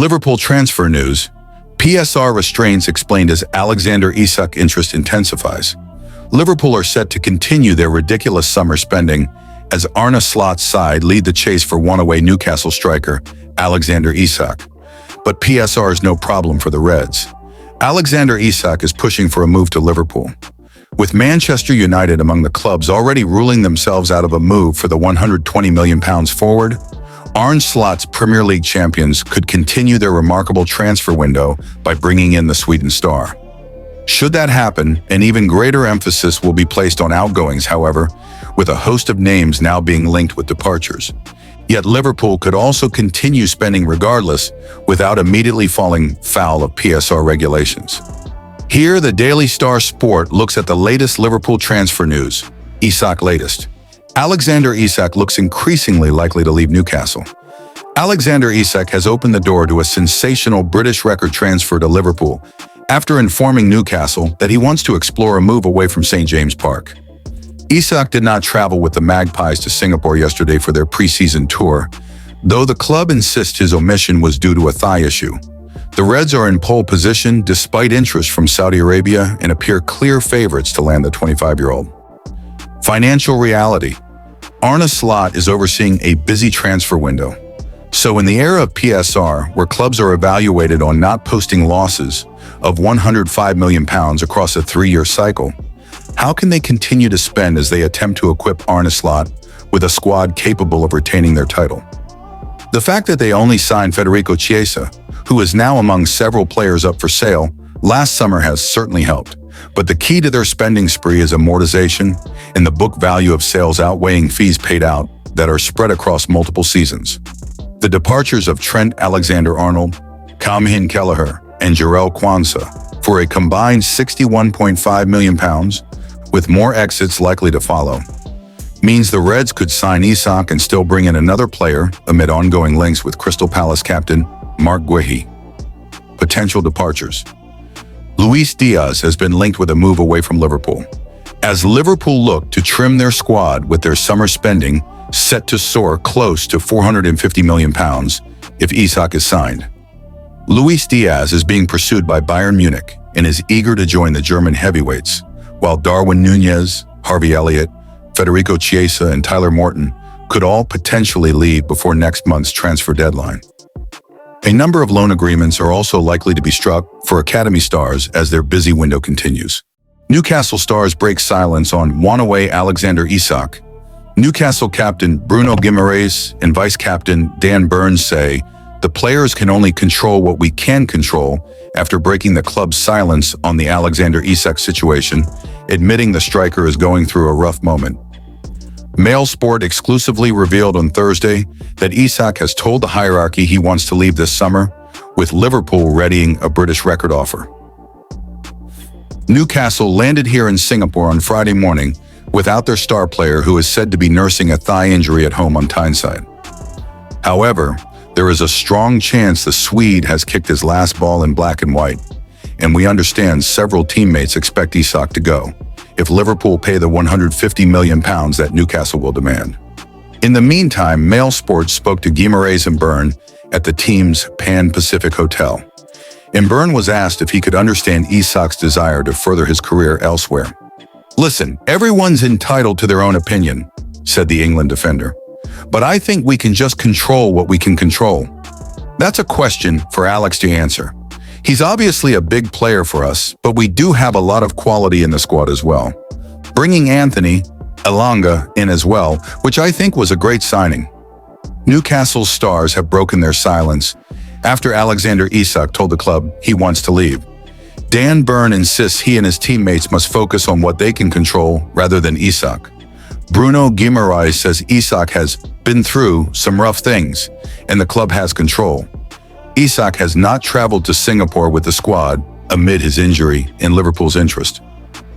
Liverpool transfer news. PSR restraints explained as Alexander Isak interest intensifies. Liverpool are set to continue their ridiculous summer spending as Arne Slot's side lead the chase for one-away Newcastle striker Alexander Isak. But PSR is no problem for the Reds. Alexander Isak is pushing for a move to Liverpool, with Manchester United among the clubs already ruling themselves out of a move for the £120 million forward. Arne Slot's Premier League champions could continue their remarkable transfer window by bringing in the Sweden star. Should that happen, an even greater emphasis will be placed on outgoings, however, with a host of names now being linked with departures. Yet Liverpool could also continue spending regardless without immediately falling foul of PSR regulations. Here, the Daily Star Sport looks at the latest Liverpool transfer news. Isak latest. Alexander Isak looks increasingly likely to leave Newcastle. Alexander Isak has opened the door to a sensational British record transfer to Liverpool after informing Newcastle that he wants to explore a move away from St. James Park. Isak did not travel with the Magpies to Singapore yesterday for their pre-season tour, though the club insists his omission was due to a thigh issue. The Reds are in pole position despite interest from Saudi Arabia and appear clear favorites to land the 25-year-old. Financial reality. Arne Slot is overseeing a busy transfer window. So in the era of PSR, where clubs are evaluated on not posting losses of £105 million across a 3-year cycle, how can they continue to spend as they attempt to equip Arne Slot with a squad capable of retaining their title? The fact that they only signed Federico Chiesa, who is now among several players up for sale, last summer has certainly helped. But the key to their spending spree is amortization and the book value of sales outweighing fees paid out that are spread across multiple seasons. The departures of Trent Alexander-Arnold, Kamhin Kelleher, and Jarell Quansah for a combined £61.5 million, with more exits likely to follow, means the Reds could sign Isak and still bring in another player amid ongoing links with Crystal Palace captain Mark Guehi. Potential departures. Luis Diaz has been linked with a move away from Liverpool, as Liverpool look to trim their squad with their summer spending set to soar close to £450 million if Isak is signed. Luis Diaz is being pursued by Bayern Munich and is eager to join the German heavyweights, while Darwin Núñez, Harvey Elliott, Federico Chiesa, and Tyler Morton could all potentially leave before next month's transfer deadline. A number of loan agreements are also likely to be struck for academy stars as their busy window continues. Newcastle stars break silence on one-away Alexander Isak. Newcastle captain Bruno Guimaraes and vice-captain Dan Burns say, "The players can only control what we can control," after breaking the club's silence on the Alexander Isak situation, admitting the striker is going through a rough moment. Mail Sport exclusively revealed on Thursday that Isak has told the hierarchy he wants to leave this summer, with Liverpool readying a British record offer. Newcastle landed here in Singapore on Friday morning without their star player, who is said to be nursing a thigh injury at home on Tyneside. However, there is a strong chance the Swede has kicked his last ball in black and white, and we understand several teammates expect Isak to go if Liverpool pay the £150 million that Newcastle will demand. In the meantime, Mail Sports spoke to Guimaraes and Byrne at the team's Pan Pacific Hotel. And Byrne was asked if he could understand Isak's desire to further his career elsewhere. "Listen, everyone's entitled to their own opinion," said the England defender. "But I think we can just control what we can control." That's a question for Alex to answer. He's obviously a big player for us, but we do have a lot of quality in the squad as well. Bringing Anthony Elanga in as well, which I think was a great signing. Newcastle's stars have broken their silence after Alexander Isak told the club he wants to leave. Dan Byrne insists he and his teammates must focus on what they can control rather than Isak. Bruno Guimaraes says Isak has been through some rough things, and the club has control. Isak has not traveled to Singapore with the squad amid his injury and Liverpool's interest.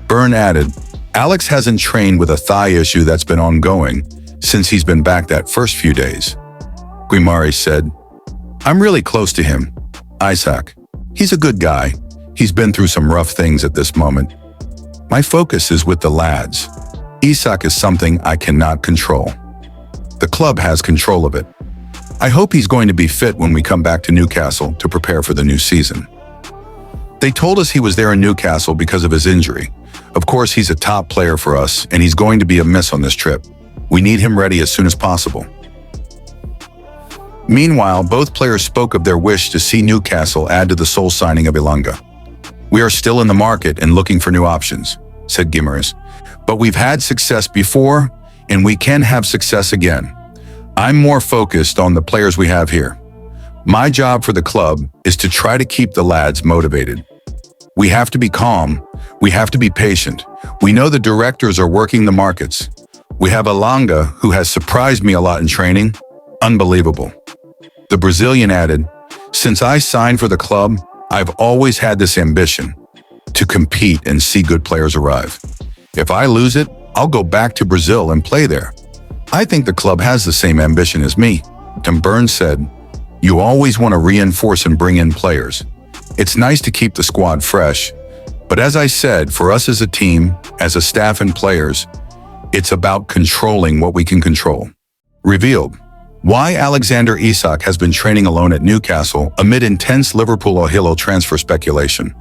Byrne added, "Alex hasn't trained with a thigh issue that's been ongoing since he's been back that first few days." Guimaraes said, "I'm really close to him, Isak. He's a good guy. He's been through some rough things at this moment. My focus is with the lads. Isak is something I cannot control. The club has control of it. I hope he's going to be fit when we come back to Newcastle to prepare for the new season. They told us he was there in Newcastle because of his injury. Of course, he's a top player for us, and he's going to be a miss on this trip. We need him ready as soon as possible. Meanwhile, both players spoke of their wish to see Newcastle add to the sole signing of Elanga. "We are still in the market and looking for new options," said Guimaraes. "But we've had success before, and we can have success again. I'm more focused on the players we have here. My job for the club is to try to keep the lads motivated. We have to be calm. We have to be patient. We know the directors are working the markets. We have Elanga, who has surprised me a lot in training. Unbelievable." The Brazilian added, "Since I signed for the club, I've always had this ambition to compete and see good players arrive. If I lose it, I'll go back to Brazil and play there. I think the club has the same ambition as me." Tim Burns said, "You always want to reinforce and bring in players. It's nice to keep the squad fresh. But as I said, for us as a team, as a staff and players, it's about controlling what we can control." Revealed. Why Alexander Isak has been training alone at Newcastle amid intense Liverpool-Ohilo transfer speculation.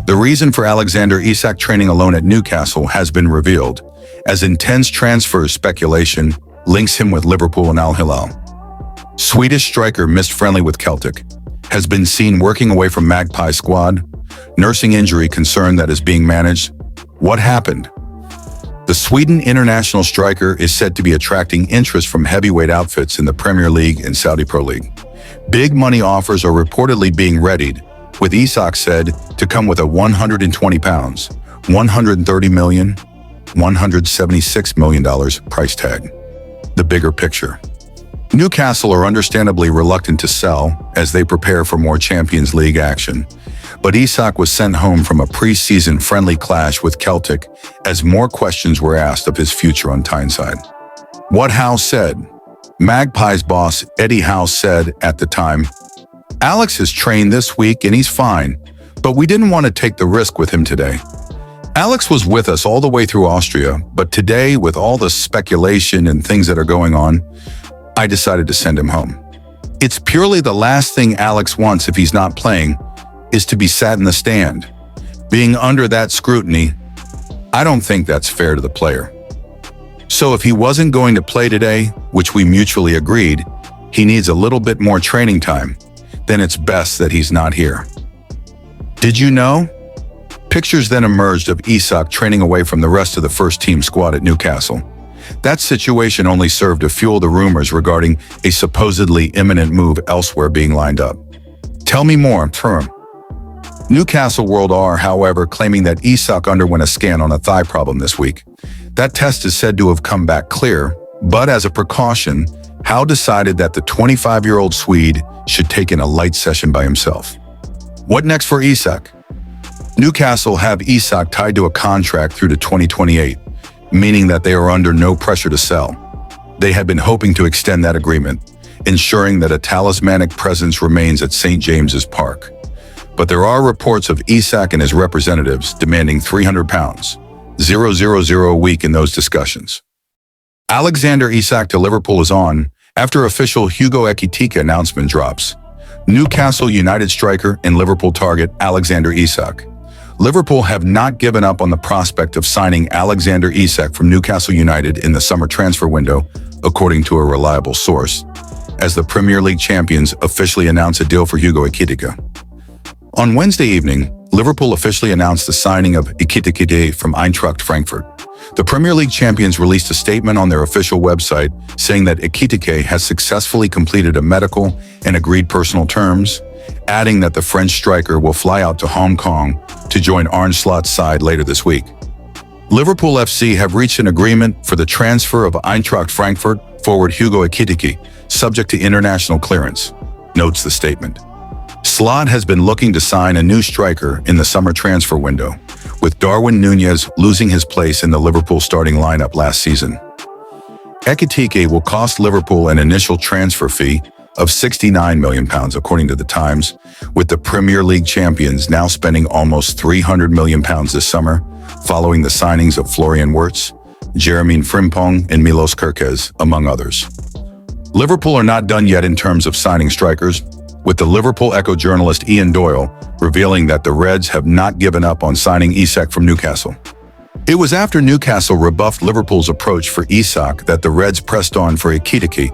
The reason for Alexander Isak training alone at Newcastle has been revealed, as intense transfer speculation links him with Liverpool and Al Hilal. Swedish striker missed friendly with Celtic, has been seen working away from Magpie squad, nursing injury concern that is being managed. What happened? The Sweden international striker is said to be attracting interest from heavyweight outfits in the Premier League and Saudi Pro League. Big money offers are reportedly being readied, with Isak said to come with a £120, $130 million, $176 million price tag. The bigger picture. Newcastle are understandably reluctant to sell as they prepare for more Champions League action, but Isak was sent home from a pre-season friendly clash with Celtic as more questions were asked of his future on Tyneside. What Howe said. Magpies boss Eddie Howe said at the time, "Alex has trained this week and he's fine, but we didn't want to take the risk with him today. Alex was with us all the way through Austria, but today, with all the speculation and things that are going on, I decided to send him home. It's purely the last thing Alex wants if he's not playing is to be sat in the stand. Being under that scrutiny, I don't think that's fair to the player. So if he wasn't going to play today, which we mutually agreed, he needs a little bit more training time, then it's best that he's not here." Did you know? Pictures then emerged of Isak training away from the rest of the first-team squad at Newcastle. That situation only served to fuel the rumors regarding a supposedly imminent move elsewhere being lined up. Tell me more, term. Newcastle World are, however, claiming that Isak underwent a scan on a thigh problem this week. That test is said to have come back clear, but as a precaution, Howe decided that the 25-year-old Swede should take in a light session by himself. What next for Isak? Newcastle have Isak tied to a contract through to 2028, meaning that they are under no pressure to sell. They had been hoping to extend that agreement, ensuring that a talismanic presence remains at St. James's Park. But there are reports of Isak and his representatives demanding £300, $000 a week in those discussions. Alexander Isak to Liverpool is on after official Hugo Ekitike announcement drops. Newcastle United striker and Liverpool target Alexander Isak. Liverpool have not given up on the prospect of signing Alexander Isak from Newcastle United in the summer transfer window, according to a reliable source, as the Premier League champions officially announced a deal for Hugo Ekitike. On Wednesday evening, Liverpool officially announced the signing of Ekitike from Eintracht Frankfurt. The Premier League champions released a statement on their official website saying that Ekitike has successfully completed a medical and agreed personal terms, adding that the French striker will fly out to Hong Kong to join Arne Slot's side later this week. Liverpool FC have reached an agreement for the transfer of Eintracht Frankfurt forward Hugo Ekitike, subject to international clearance, notes the statement. Slot has been looking to sign a new striker in the summer transfer window, with Darwin Núñez losing his place in the Liverpool starting lineup last season. Ekitike will cost Liverpool an initial transfer fee of £69 million, according to The Times, with the Premier League champions now spending almost £300 million this summer, following the signings of Florian Wirtz, Jeremy Frimpong, and Milos Kerkez, among others. Liverpool are not done yet in terms of signing strikers, with the Liverpool Echo journalist Ian Doyle revealing that the Reds have not given up on signing Isak from Newcastle. It was after Newcastle rebuffed Liverpool's approach for Isak that the Reds pressed on for Ekitike,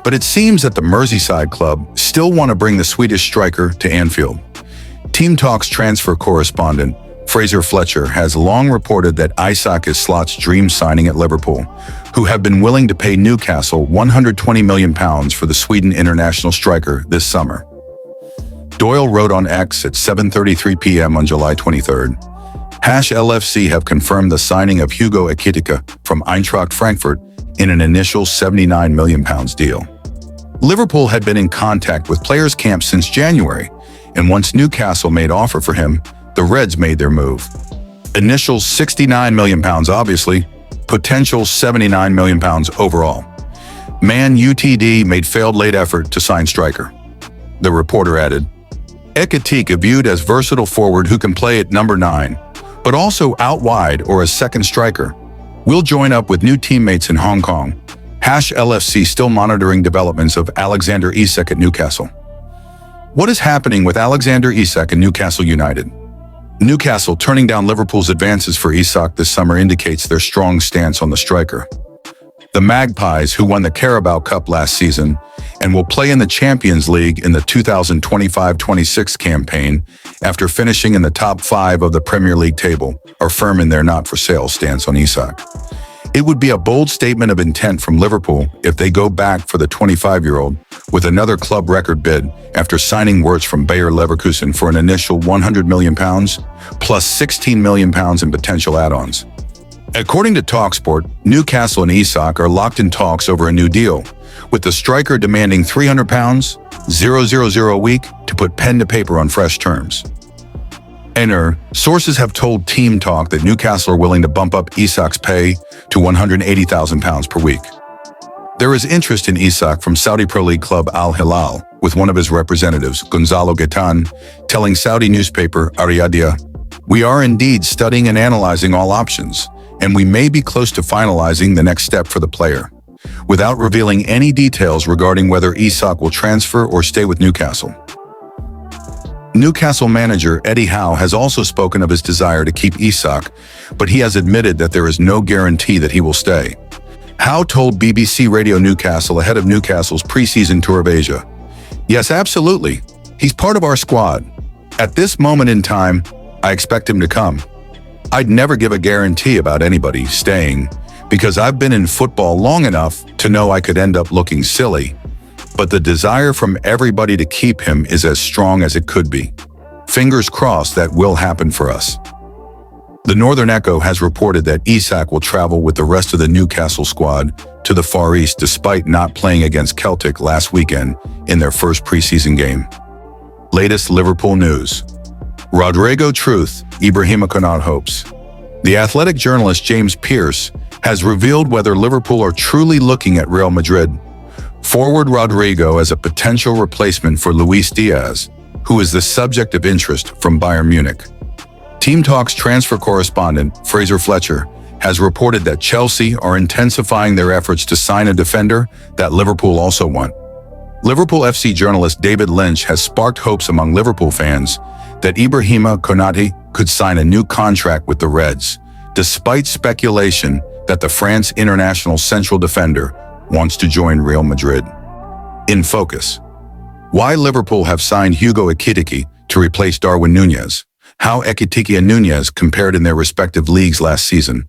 but it seems that the Merseyside club still want to bring the Swedish striker to Anfield. Team Talk's transfer correspondent, Fraser Fletcher, has long reported that Isak is Slot's dream signing at Liverpool, who have been willing to pay Newcastle £120 million for the Sweden international striker this summer. Doyle wrote on X at 7:33 p.m. on July 23rd, #LFC have confirmed the signing of Hugo Ekitike from Eintracht Frankfurt in an initial £79 million deal. Liverpool had been in contact with players' camp since January, and once Newcastle made offer for him, the Reds made their move. Initial £69 million obviously, potential £79 million overall. Man UTD made failed late effort to sign striker. The reporter added, Ekitike viewed as versatile forward who can play at number 9, but also out wide or as second striker. We'll join up with new teammates in Hong Kong. #LFC still monitoring developments of Alexander Isak at Newcastle. What is happening with Alexander Isak and Newcastle United? Newcastle turning down Liverpool's advances for Isak this summer indicates their strong stance on the striker. The Magpies, who won the Carabao Cup last season and will play in the Champions League in the 2025-26 campaign after finishing in the top 5 of the Premier League table, are firm in their not-for-sale stance on Isak. It would be a bold statement of intent from Liverpool if they go back for the 25-year-old with another club record bid after signing Wirtz from Bayer Leverkusen for an initial £100 million plus £16 million in potential add-ons. According to TalkSport, Newcastle and Isak are locked in talks over a new deal, with the striker demanding £300, $000 a week, to put pen to paper on fresh terms. Sources have told Team Talk that Newcastle are willing to bump up Isak's pay to £180,000 per week. There is interest in Isak from Saudi Pro League club Al Hilal, with one of his representatives, Gonzalo Gatan, telling Saudi newspaper Ariadia, "We are indeed studying and analyzing all options, and we may be close to finalizing the next step for the player," without revealing any details regarding whether Isak will transfer or stay with Newcastle. Newcastle manager Eddie Howe has also spoken of his desire to keep Isak, but he has admitted that there is no guarantee that he will stay. Howe told BBC Radio Newcastle ahead of Newcastle's pre-season tour of Asia, "Yes, absolutely. He's part of our squad. At this moment in time, I expect him to come. I'd never give a guarantee about anybody staying, because I've been in football long enough to know I could end up looking silly. But the desire from everybody to keep him is as strong as it could be. Fingers crossed that will happen for us." The Northern Echo has reported that Isak will travel with the rest of the Newcastle squad to the Far East despite not playing against Celtic last weekend in their first preseason game. Latest Liverpool news. Rodrigo Truth, Ibrahima Konate hopes. The Athletic journalist James Pearce has revealed whether Liverpool are truly looking at Real Madrid. Forward Rodrigo as a potential replacement for Luis Diaz, who is the subject of interest from Bayern Munich. Team Talk's transfer correspondent, Fraser Fletcher, has reported that Chelsea are intensifying their efforts to sign a defender that Liverpool also want. Liverpool FC journalist David Lynch has sparked hopes among Liverpool fans that Ibrahima Konate could sign a new contract with the Reds, despite speculation that the France international central defender wants to join Real Madrid. In focus. Why Liverpool have signed Hugo Ekitike to replace Darwin Núñez. How Ekitike and Núñez compared in their respective leagues last season.